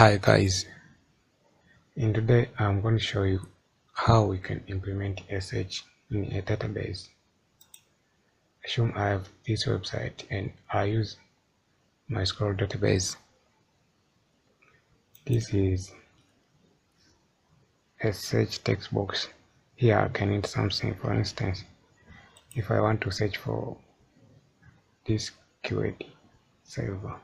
Hi guys, in today I'm going to show you how we can implement SH in a database. Assume I have this website and I use MySQL database. This is SH text box. Here I can enter something. For instance, if I want to search for this keyword server,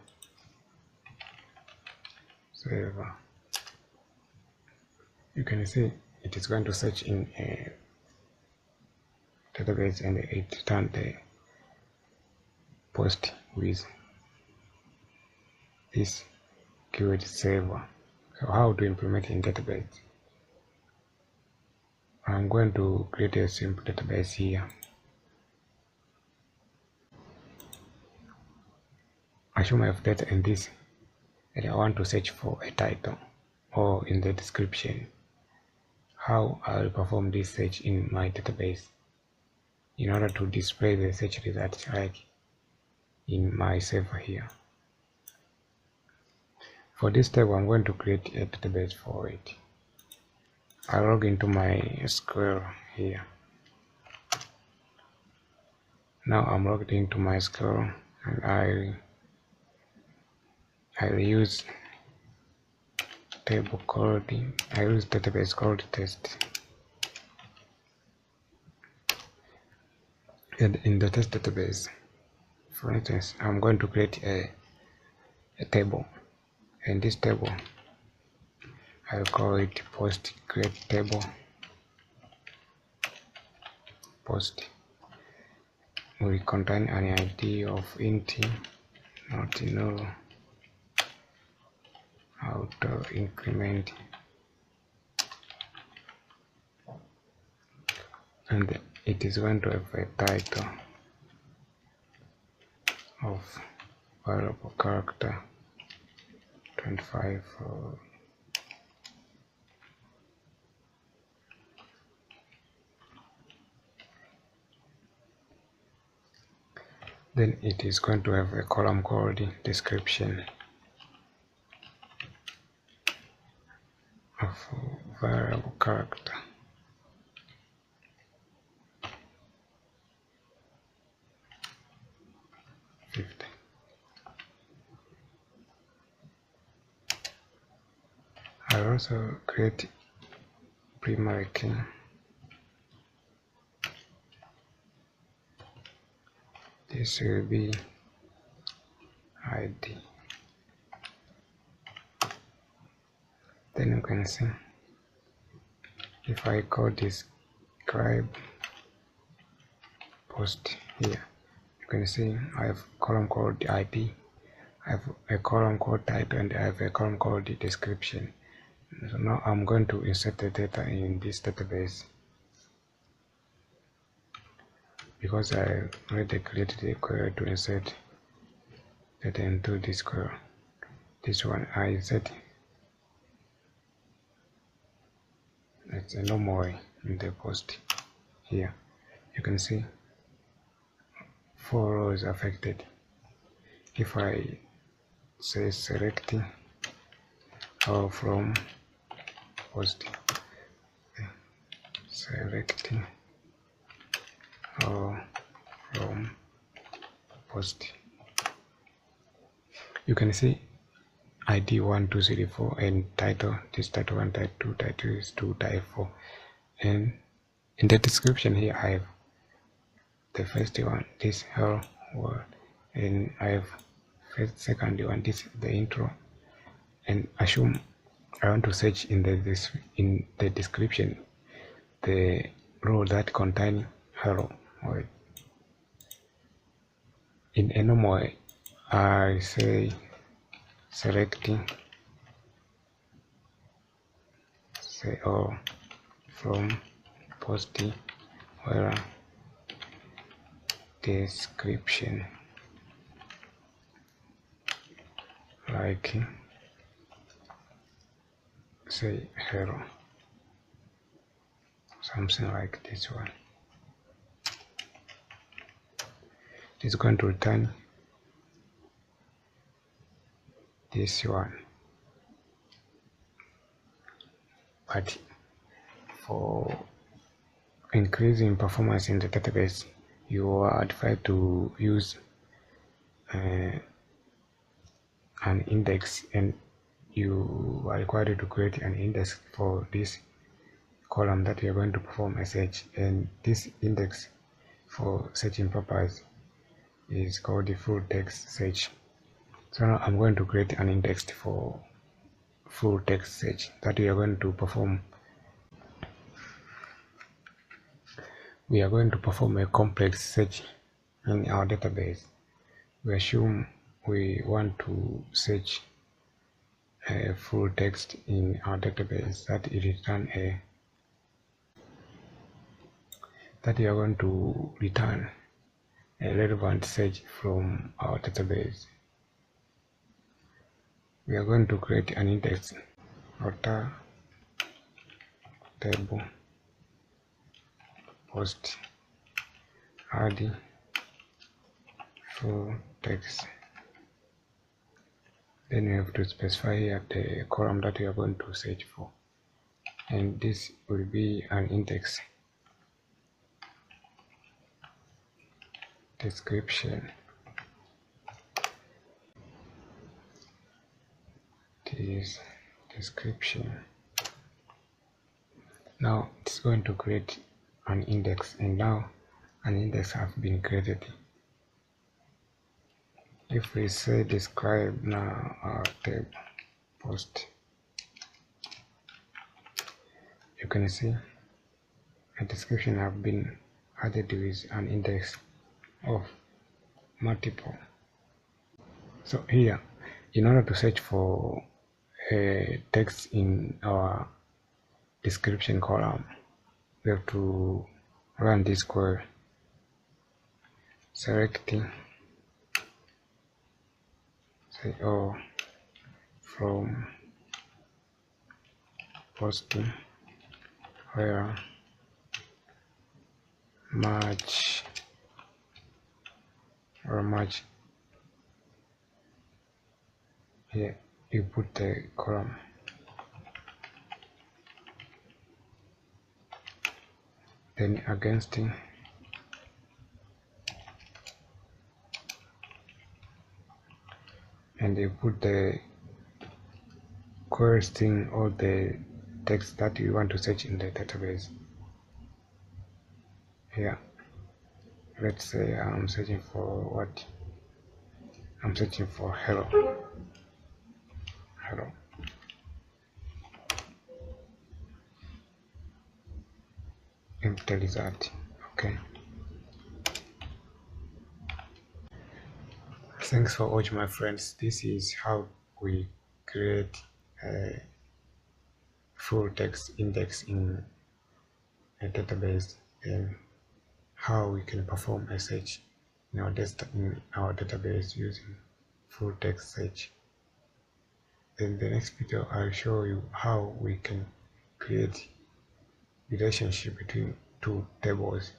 you can see it is going to search in a database and it returned the post with this keyword server. So how to implement in database? I'm going to create a simple database here. Assume I have data in this and I want to search for a title or in the description. How I will perform this search in my database in order to display the search results like in my server here. For this table, I'm going to create a database for it. I'll log into MySQL here. Now I'm logged into MySQL and I'll use table called database called test. And in the test database, for instance, I'm going to create a table, and this table I'll call it post create table. Post will contain an ID of int, not null, auto increment, and it is going to have a title of variable character 25 then it is going to have a column called description of variable character. I'll also create primary key. This will be ID. Then you can see if I call describe post here, you can see I have a column called ID, I have a column called title, and I have a column called the description. So now I'm going to insert the data in this database because I already created a query to insert data into this query. This one I insert. That's a normal way in the post here. You can see 4 rows affected. If I say selecting or from post, selecting or from post, you can see ID 1 2 3 4 and title, this title 1, title 2, title is 2, title 4, and in the description here I have the first one, this hello world, and I have second one, this the intro. And assume I want to search in the description the row that contain hello world. In a normal way, I say selecting say or from post where description like say hello, something like this one. It is going to return this one. But for increasing performance in the database, you are advised to use an index, and you are required to create an index for this column that you are going to perform a search, and this index for searching purpose is called the full text search. So now I'm going to create an index for full text search that we are going to perform. We are going to perform a complex search in our database. We assume we want to search a full text in our database that it return a that we are going to return a relevant search from our database. We are going to create an index outer table post add full text. Then we have to specify here the column that we are going to search for, and this will be an index description. This description. Now it's going to create an index, and now an index has been created. If we say describe now our table post, you can see a description have been added with an index of multiple. So here, in order to search for a text in our description column, we have to run this query, selecting say from posting where match here you put the column, then against it, and you put the corresponding or the text that you want to search in the database. Here, let's say I'm searching for what? I'm searching for hello. Empty result. Okay. Thanks for watching, my friends. This is how we create a full text index in a database, and how we can perform a search in our database using full text search. In the next video, I'll show you how we can create relationship between two tables